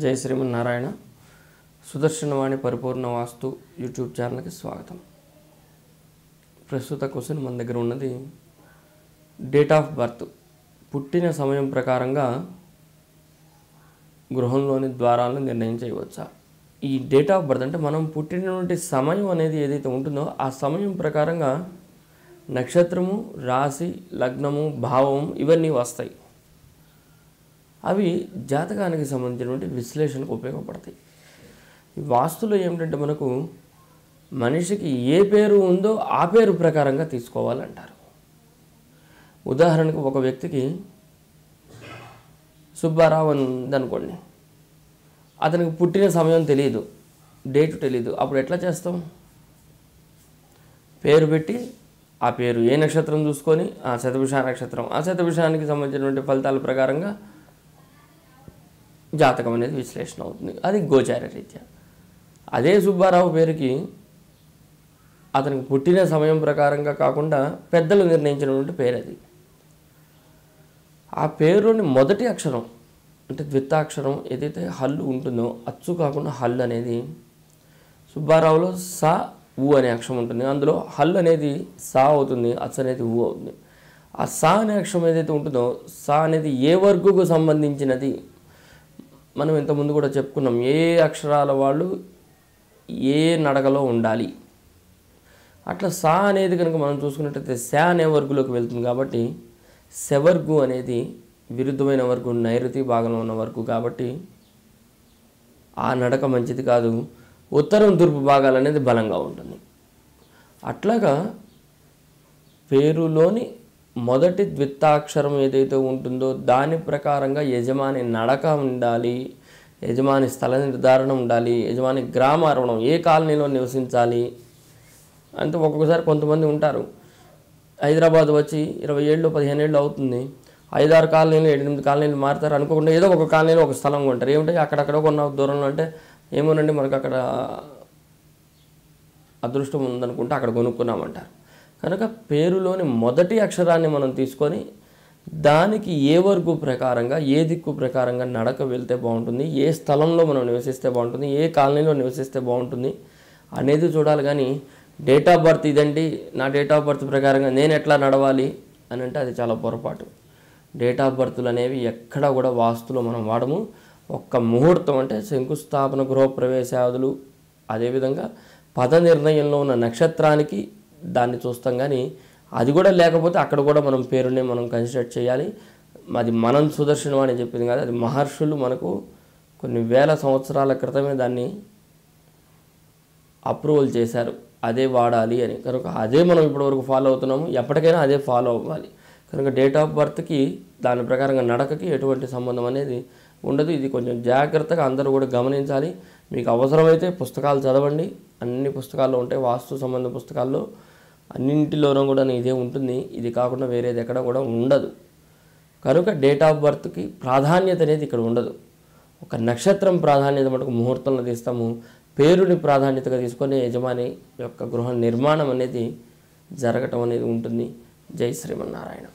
జై శ్రీమన్నారాయణ. సుదర్శనవాణి పరిపూర్ణ వాస్తు యూట్యూబ్ ఛానల్కి స్వాగతం. ప్రస్తుత క్వశ్చన్ మన దగ్గర ఉన్నది డేట్ ఆఫ్ బర్త్, పుట్టిన సమయం ప్రకారంగా గృహంలోని ద్వారాలను నిర్ణయం చేయవచ్చా? ఈ డేట్ ఆఫ్ బర్త్ అంటే మనం పుట్టినటువంటి సమయం అనేది ఏదైతే ఉంటుందో ఆ సమయం ప్రకారంగా నక్షత్రము, రాశి, లగ్నము, భావం ఇవన్నీ వస్తాయి. అవి జాతకానికి సంబంధించినటువంటి విశ్లేషణకు ఉపయోగపడతాయి. ఈ వాస్తులో ఏమిటంటే మనకు మనిషికి ఏ పేరు ఉందో ఆ పేరు ప్రకారంగా తీసుకోవాలంటారు. ఉదాహరణకు ఒక వ్యక్తికి సుబ్బారావు అని ఉందనుకోండి, అతనికి పుట్టిన సమయం తెలియదు, డేటు తెలియదు. అప్పుడు ఎట్లా చేస్తాం? పేరు పెట్టి ఆ పేరు ఏ నక్షత్రం చూసుకొని శతభిష నక్షత్రం, ఆ శతభిషానికి సంబంధించినటువంటి ఫలితాల ప్రకారంగా జాతకం అనేది విశ్లేషణ అవుతుంది. అది గోచార రీత్యా. అదే సుబ్బారావు పేరుకి అతనికి పుట్టిన సమయం ప్రకారంగా కాకుండా పెద్దలు నిర్ణయించినటువంటి పేరు అది. ఆ పేరులోని మొదటి అక్షరం అంటే ద్విత్తాక్షరం ఏదైతే హల్లు ఉంటుందో, అచ్చు కాకుండా హల్లు అనేది సుబ్బారావులో సా ఊ అనే అక్షరం ఉంటుంది. అందులో హల్ అనేది సా అవుతుంది, అచ్చు అనేది ఊ అవుతుంది. ఆ సా అనే అక్షరం ఏదైతే ఉంటుందో, సా అనేది ఏ వర్గుకు సంబంధించినది. మనం ఇంతకుముందు కూడా చెప్పుకున్నాం, ఏ అక్షరాల వాళ్ళు ఏ నడకలో ఉండాలి. అట్లా సా అనేది కనుక మనం చూసుకున్నట్టయితే శా అనే వర్గులోకి వెళ్తుంది. కాబట్టి శవర్గు అనేది విరుద్ధమైన వర్గు, నైరుతి భాగంలో ఉన్న వర్గు. కాబట్టి ఆ నడక మంచిది కాదు. ఉత్తరం తూర్పు భాగాలు అనేది బలంగా ఉంటుంది. అట్లాగా పేరులోని మొదటి ద్విత్తాక్షరం ఏదైతే ఉంటుందో దాని ప్రకారంగా యజమాని నడక ఉండాలి, యజమాని స్థల నిర్ధారణ ఉండాలి, యజమాని గ్రామారోహణం, ఏ కాలనీలో నివసించాలి. అంటే ఒక్కొక్కసారి కొంతమంది ఉంటారు, హైదరాబాద్ వచ్చి 20 ఏళ్ళు 15 ఏళ్ళు అవుతుంది, 5-6 కాలనీలు 7-8 కాలనీలు మారుతారు. అనుకోకుండా ఏదో ఒక కాలనీలో ఒక స్థలం కొంటారు. ఏమిటంటే అక్కడక్కడ కొన్న దూరంలో అంటే ఏమోనండి మనకు అక్కడ అదృష్టం ఉందనుకుంటే అక్కడ కొనుక్కున్నామంటారు. కనుక పేరులోని మొదటి అక్షరాన్ని మనం తీసుకొని దానికి ఏ వర్గు ప్రకారంగా, ఏ దిక్కు ప్రకారంగా నడక వెళ్తే బాగుంటుంది, ఏ స్థలంలో మనం నివసిస్తే బాగుంటుంది, ఏ కాలనీలో నివసిస్తే బాగుంటుంది అనేది చూడాలి. కానీ డేట్ ఆఫ్ బర్త్ ఇదండి, నా డేట్ ఆఫ్ బర్త్ ప్రకారంగా నేను ఎట్లా నడవాలి అని అంటే అది చాలా పొరపాటు. డేట్ ఆఫ్ బర్త్లు అనేవి ఎక్కడా కూడా వాస్తులో మనం వాడము. ఒక్క ముహూర్తం అంటే శంకుస్థాపన, గృహప్రవేశాదులు, అదేవిధంగా పద నిర్ణయంలో ఉన్న నక్షత్రానికి దాన్ని చూస్తాం. కానీ అది కూడా లేకపోతే అక్కడ కూడా మనం పేరునే మనం కన్సిడర్ చేయాలి. అది మనం సుదర్శనవాణి చెప్పింది కాదు, అది మహర్షులు మనకు కొన్ని వేల సంవత్సరాల క్రితమే దాన్ని అప్రూవల్ చేశారు, అదే వాడాలి అని. కనుక అదే మనం ఇప్పటివరకు ఫాలో అవుతున్నాము, ఎప్పటికైనా అదే ఫాలో అవ్వాలి. కనుక డేట్ ఆఫ్ బర్త్కి దాని ప్రకారంగా నడకకి ఎటువంటి సంబంధం అనేది ఉండదు. ఇది కొంచెం జాగ్రత్తగా అందరూ కూడా గమనించాలి. మీకు అవసరమైతే పుస్తకాలు చదవండి, అన్ని పుస్తకాల్లో ఉంటాయి. వాస్తు సంబంధ పుస్తకాల్లో అన్నింటిలోనూ కూడా ఇదే ఉంటుంది. ఇది కాకుండా వేరేది ఎక్కడ కూడా ఉండదు. కనుక డేట్ ఆఫ్ బర్త్కి ప్రాధాన్యత అనేది ఇక్కడ ఉండదు. ఒక నక్షత్రం ప్రాధాన్యత మటుకు ముహూర్తంలో తీస్తాము, పేరుని ప్రాధాన్యతగా తీసుకొని యజమాని యొక్క గృహ నిర్మాణం అనేది జరగటం అనేది ఉంటుంది. జై శ్రీమన్నారాయణ.